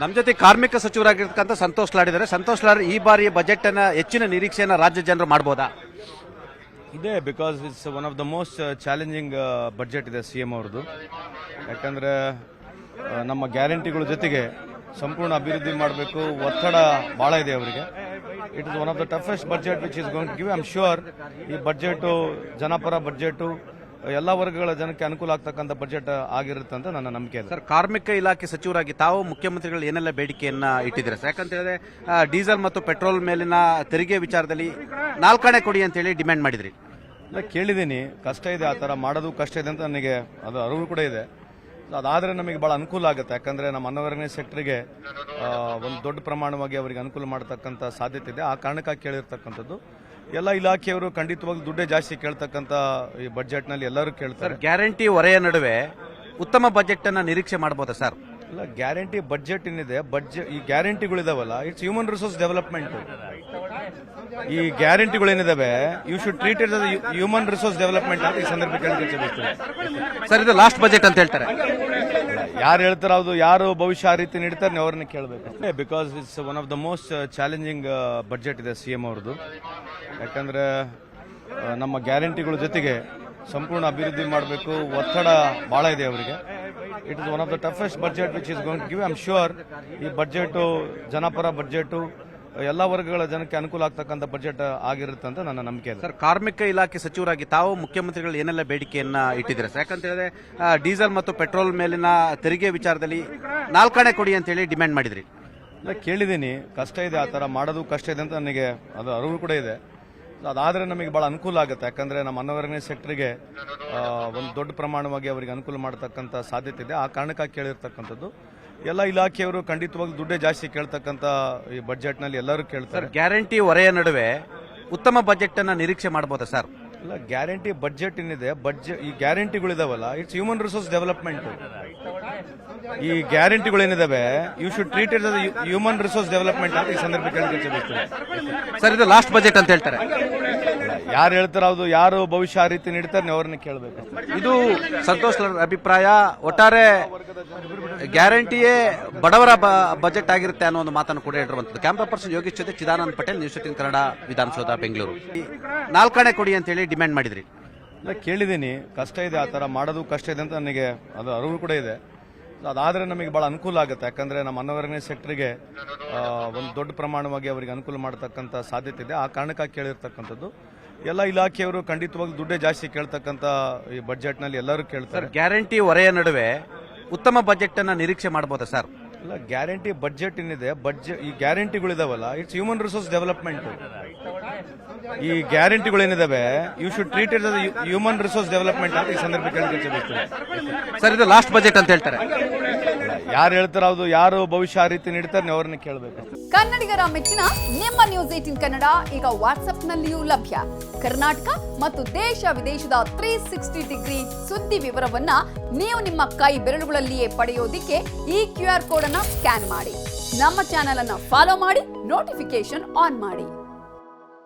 ನಮ್ಮ ಜೊತೆ ಕಾರ್ಮಿಕ ಸಚಿವರಾಗಿರ್ತಕ್ಕಂಥ ಸಂತೋಷ್ ಲಾಡ್ ಇದ್ದಾರೆ. ಸಂತೋಷ್ ಲಾಡ್, ಈ ಬಾರಿ ಬಜೆಟ್ ಅನ್ನ ಹೆಚ್ಚಿನ ನಿರೀಕ್ಷೆಯನ್ನ ರಾಜ್ಯ ಜನರು ಮಾಡಬಹುದಾ? ಇದೆ, because it's one of the most challenging budget ಇದೆ ಸಿಎಂ ಅವ್ರದ್ದು. ಯಾಕಂದ್ರೆ ನಮ್ಮ ಗ್ಯಾರಂಟಿಗಳ ಜೊತೆಗೆ ಸಂಪೂರ್ಣ ಅಭಿವೃದ್ಧಿ ಮಾಡಬೇಕು, ಒತ್ತಡ ಭಾಳ ಇದೆ ಅವರಿಗೆ. It is one of the toughest budget which is going to give. I am sure ಈ ಬಡ್ಜೆಟ್ ಜನಪರ ಬಡ್ಜೆಟ್, ಎಲ್ಲ ವರ್ಗಗಳ ಜನಕ್ಕೆ ಅನುಕೂಲ ಆಗ್ತಕ್ಕಂಥ ಬಡ್ಜೆಟ್ ಆಗಿರುತ್ತೆ ಅಂತ ನನ್ನ ನಂಬಿಕೆ ಇದೆ. ಸರ್, ಕಾರ್ಮಿಕ ಇಲಾಖೆ ಸಚಿವರಾಗಿ ತಾವು ಮುಖ್ಯಮಂತ್ರಿಗಳು ಏನೆಲ್ಲ ಬೇಡಿಕೆಯನ್ನ ಇಟ್ಟಿದ್ದಾರೆ ಸರ್? ಯಾಕಂತ ಹೇಳಿದ್ರೆ ಡೀಸೆಲ್ ಮತ್ತು ಪೆಟ್ರೋಲ್ ಮೇಲಿನ ತೆರಿಗೆ ವಿಚಾರದಲ್ಲಿ 4 ಆಣೆ ಕೊಡಿ ಅಂತ ಹೇಳಿ ಡಿಮ್ಯಾಂಡ್ ಮಾಡಿದ್ರಿ. ಇಲ್ಲ, ಕೇಳಿದ್ದೀನಿ. ಕಷ್ಟ ಇದೆ, ಆ ಥರ ಮಾಡೋದು ಕಷ್ಟ ಇದೆ ಅಂತ ನನಗೆ ಅದು ಅರಿವು ಕೂಡ ಇದೆ. ಅದಾದರೆ ನಮಗೆ ಭಾಳ ಅನುಕೂಲ ಆಗುತ್ತೆ. ಯಾಕಂದರೆ ನಮ್ಮ ಅನ್ವರ್ಗನೆ ಸೆಕ್ಟರ್ಗೆ ಒಂದು ದೊಡ್ಡ ಪ್ರಮಾಣವಾಗಿ ಅವರಿಗೆ ಅನುಕೂಲ ಮಾಡತಕ್ಕಂಥ ಸಾಧ್ಯತೆ ಇದೆ. ಆ ಕಾರಣಕ್ಕಾಗಿ ಕೇಳಿರ್ತಕ್ಕಂಥದ್ದು. ಎಲ್ಲ ಇಲಾಖೆಯವರು ಖಂಡಿತವಾಗ್ಲೂ ದುಡ್ಡೇ ಜಾಸ್ತಿ ಕೇಳ್ತಕ್ಕಂಥ ಈ ಬಜೆಟ್ನಲ್ಲಿ ಎಲ್ಲರೂ ಕೇಳ್ತಾರೆ. ಗ್ಯಾರಂಟಿ ಹೊರೆಯ ನಡುವೆ ಉತ್ತಮ ಬಜೆಟ್ ಅನ್ನ ನಿರೀಕ್ಷೆ ಮಾಡಬಹುದಾ ಸರ್? ಇಲ್ಲ, ಗ್ಯಾರಂಟಿ ಬಡ್ಜೆಟ್ ಏನಿದೆ, ಈ ಗ್ಯಾರಂಟಿಗಳಿದಾವಲ್ಲ, ಇಟ್ಸ್ ಹ್ಯೂಮನ್ ರಿಸೋರ್ಸ್ ಡೆವಲಪ್ಮೆಂಟ್. ಈ ಗ್ಯಾರಂಟಿಗಳೇನಿದಾವೆ, you should treat it as human resource development ಅಂತ ಈ ಸಂದರ್ಭದಲ್ಲಿ ಕೇಳಬೇಕು ಸರ್. ಇದು ಲಾಸ್ಟ್ ಬಜೆಟ್ ಅಂತ ಹೇಳ್ತಾರೆ. ಯಾರು ಹೇಳ್ತಾರೆ, ಅದು ಯಾರು ಭವಿಷ್ಯ ಆ ರೀತಿ ನೀಡ್ತಾರೆ, ನೀವು ಅವ್ರನ್ನ ಕೇಳಬೇಕು. Because it's one of the most challenging budget ಇದೆ ಸಿಎಂ ಅವ್ರದ್ದು. ಯಾಕಂದ್ರೆ ನಮ್ಮ ಗ್ಯಾರಂಟಿಗಳ ಜೊತೆಗೆ ಸಂಪೂರ್ಣ ಅಭಿವೃದ್ಧಿ ಮಾಡಬೇಕು, ಒತ್ತಡ ಭಾಳ ಇದೆ ಅವರಿಗೆ. It is one of the toughest budget which is going to give. I am sure ಈ ಬಡ್ಜೆಟ್ ಜನಪರ ಬಡ್ಜೆಟ್, ಎಲ್ಲ ವರ್ಗಗಳ ಜನಕ್ಕೆ ಅನುಕೂಲ ಆಗ್ತಕ್ಕಂಥ ಬಡ್ಜೆಟ್ ಆಗಿರುತ್ತೆ ಅಂತ ನನ್ನ ನಂಬಿಕೆ ಇದೆ. ಸರ್, ಕಾರ್ಮಿಕ ಇಲಾಖೆ ಸಚಿವರಾಗಿ ತಾವು ಮುಖ್ಯಮಂತ್ರಿಗಳು ಏನೆಲ್ಲ ಬೇಡಿಕೆಯನ್ನ ಇಟ್ಟಿದ್ದಾರೆ ಸರ್? ಯಾಕಂತ ಹೇಳಿದ್ರೆ ಡೀಸೆಲ್ ಮತ್ತು ಪೆಟ್ರೋಲ್ ಮೇಲಿನ ತೆರಿಗೆ ವಿಚಾರದಲ್ಲಿ 4 ಆಣೆ ಕೊಡಿ ಅಂತ ಹೇಳಿ ಡಿಮ್ಯಾಂಡ್ ಮಾಡಿದ್ರಿ. ಇಲ್ಲ, ಕೇಳಿದ್ದೀನಿ. ಕಷ್ಟ ಇದೆ, ಆ ಥರ ಮಾಡೋದು ಕಷ್ಟ ಇದೆ ಅಂತ ನನಗೆ ಅದು ಅರಿವು ಕೂಡ ಇದೆ. ಅದಾದರೆ ನಮಗೆ ಭಾಳ ಅನುಕೂಲ ಆಗುತ್ತೆ. ಯಾಕಂದರೆ ನಮ್ಮ ಅನ್ವರ್ಗನೆ ಸೆಕ್ಟರ್ಗೆ ಒಂದು ದೊಡ್ಡ ಪ್ರಮಾಣವಾಗಿ ಅವರಿಗೆ ಅನುಕೂಲ ಮಾಡತಕ್ಕಂಥ ಸಾಧ್ಯತೆ ಇದೆ. ಆ ಕಾರಣಕ್ಕಾಗಿ ಕೇಳಿರ್ತಕ್ಕಂಥದ್ದು. ಎಲ್ಲ ಇಲಾಖೆಯವರು ಖಂಡಿತವಾಗ್ಲೂ ದುಡ್ಡೇ ಜಾಸ್ತಿ ಕೇಳ್ತಕ್ಕಂಥ ಈ ಬಜೆಟ್ನಲ್ಲಿ ಎಲ್ಲರೂ ಕೇಳ್ತಾರೆ. ಗ್ಯಾರಂಟಿ ಹೊರೆಯ ನಡುವೆ ಉತ್ತಮ ಬಜೆಟ್ ಅನ್ನ ನಿರೀಕ್ಷೆ ಮಾಡಬಹುದಾ ಸರ್? ಇಲ್ಲ, ಗ್ಯಾರಂಟಿ ಬಡ್ಜೆಟ್ ಏನಿದೆ, ಈ ಗ್ಯಾರಂಟಿಗಳಿದಾವಲ್ಲ, ಇಟ್ಸ್ ಹ್ಯೂಮನ್ ರಿಸೋರ್ಸ್ ಡೆವಲಪ್ಮೆಂಟ್. ಈ ಗ್ಯಾರಂಟಿಗಳೇನಿದಾವೆ, you should treat it as human resource development ಅಂತ ಈ ಸಂದರ್ಭದಲ್ಲಿ ಕೇಳಬೇಕು ಸರ್. ಇದು ಲಾಸ್ಟ್ ಬಜೆಟ್ ಅಂತ ಹೇಳ್ತಾರೆ. ಯಾರು ಹೇಳ್ತಾರೆ, ಅದು ಯಾರು ಭವಿಷ್ಯ ಆ ರೀತಿ ನೀಡ್ತಾರೆ, ನೀವು ಅವ್ರನ್ನ ಕೇಳಬೇಕು. ಇದು ಸಂತೋಷ್ ಅಭಿಪ್ರಾಯ. ಒಟ್ಟಾರೆ ಗ್ಯಾರಂಟಿಯೇ ಬಡವರ ಬಜೆಟ್ ಆಗಿರುತ್ತೆ ಅನ್ನೋ ಒಂದು ಮಾತನ್ನು ಕೂಡ ಹೇಳಿರುವಂತದ್ದು. ಕ್ಯಾಮ್ರಾ ಪರ್ಸನ್ ಯೋಗೇಶ್ ಜೊತೆ ಚಿದಾನಂದ್ ಪಟೇಲ್, ನ್ಯೂಸ್ 18 ಕನ್ನಡ, ವಿಧಾನಸೌಧ, ಬೆಂಗಳೂರು. 4 ಆಣೆ ಕೊಡಿ ಅಂತ ಹೇಳಿ ಡಿಮ್ಯಾಂಡ್ ಮಾಡಿದ್ರಿ. ಇಲ್ಲ, ಕೇಳಿದ್ದೀನಿ. ಕಷ್ಟ ಇದೆ, ಆ ಥರ ಮಾಡೋದು ಕಷ್ಟ ಇದೆ ಅಂತ ನನಗೆ ಅದು ಅರಿವು ಕೂಡ ಇದೆ. ಅದಾದರೆ ನಮಗೆ ಭಾಳ ಅನುಕೂಲ ಆಗುತ್ತೆ. ಯಾಕಂದರೆ ನಮ್ಮ ಅನ್ವರ್ಗನೆ ಸೆಕ್ಟರ್ಗೆ ಒಂದು ದೊಡ್ಡ ಪ್ರಮಾಣವಾಗಿ ಅವರಿಗೆ ಅನುಕೂಲ ಮಾಡತಕ್ಕಂಥ ಸಾಧ್ಯತೆ ಇದೆ. ಆ ಕಾರಣಕ್ಕಾಗಿ ಕೇಳಿರ್ತಕ್ಕಂಥದ್ದು. ಎಲ್ಲ ಇಲಾಖೆಯವರು ಖಂಡಿತವಾಗ್ಲೂ ದುಡ್ಡೇ ಜಾಸ್ತಿ ಕೇಳ್ತಕ್ಕಂಥ ಈ ಬಜೆಟ್ನಲ್ಲಿ ಎಲ್ಲರೂ ಕೇಳ್ತಾರೆ. ಗ್ಯಾರಂಟಿ ಹೊರೆಯ ನಡುವೆ ಉತ್ತಮ ಬಜೆಟ್ ಅನ್ನ ನಿರೀಕ್ಷೆ ಮಾಡಬಹುದಾ ಸರ್? ಇಲ್ಲ, ಗ್ಯಾರಂಟಿ ಬಡ್ಜೆಟ್ ಏನಿದೆ, ಈ ಗ್ಯಾರಂಟಿಗಳಿದಾವಲ್ಲ, ಇಟ್ಸ್ ಹ್ಯೂಮನ್ ರಿಸೋರ್ಸ್ ಡೆವಲಪ್ಮೆಂಟ್. ಈ ಗ್ಯಾರಂಟಿಗಳೇನಿದಾವೆ, you should treat it as human resource development ಅಂತ ಈ ಸಂದರ್ಭದಲ್ಲಿ ಕೇಳಬೇಕು ಸರ್. ಇದು ಲಾಸ್ಟ್ ಬಜೆಟ್ ಅಂತ ಹೇಳ್ತಾರೆ. ಯಾರು ಹೇಳ್ತಾರೆ, ಅದು ಯಾರು ಭವಿಷ್ಯ ಆ ರೀತಿ ನೀಡ್ತಾರೆ, ನೀವು ಅವ್ರನ್ನ ಕೇಳಬೇಕು. ಕನ್ನಡಿಗರ ಮೆಚ್ಚಿನ ನಿಮ್ಮ ನ್ಯೂಸ್ 18 ಕನ್ನಡ ಈಗ ವಾಟ್ಸ್ಆಪ್ನಲ್ಲಿಯೂ ಲಭ್ಯ. ಕರ್ನಾಟಕ ಮತ್ತು ದೇಶ ವಿದೇಶದ 360 ಡಿಗ್ರಿ ಸುದ್ದಿ ವಿವರವನ್ನ ನೀವು ನಿಮ್ಮ ಕೈ ಬೆರಳುಗಳಲ್ಲಿಯೇ ಪಡೆಯೋದಿಕ್ಕೆ ಈ QR ಕೋಡ್ ಅನ್ನ ಸ್ಕ್ಯಾನ್ ಮಾಡಿ. ನಮ್ಮ ಚಾನೆಲ್ ಅನ್ನ ಫಾಲೋ ಮಾಡಿ, ನೋಟಿಫಿಕೇಶನ್ ಆನ್ ಮಾಡಿ.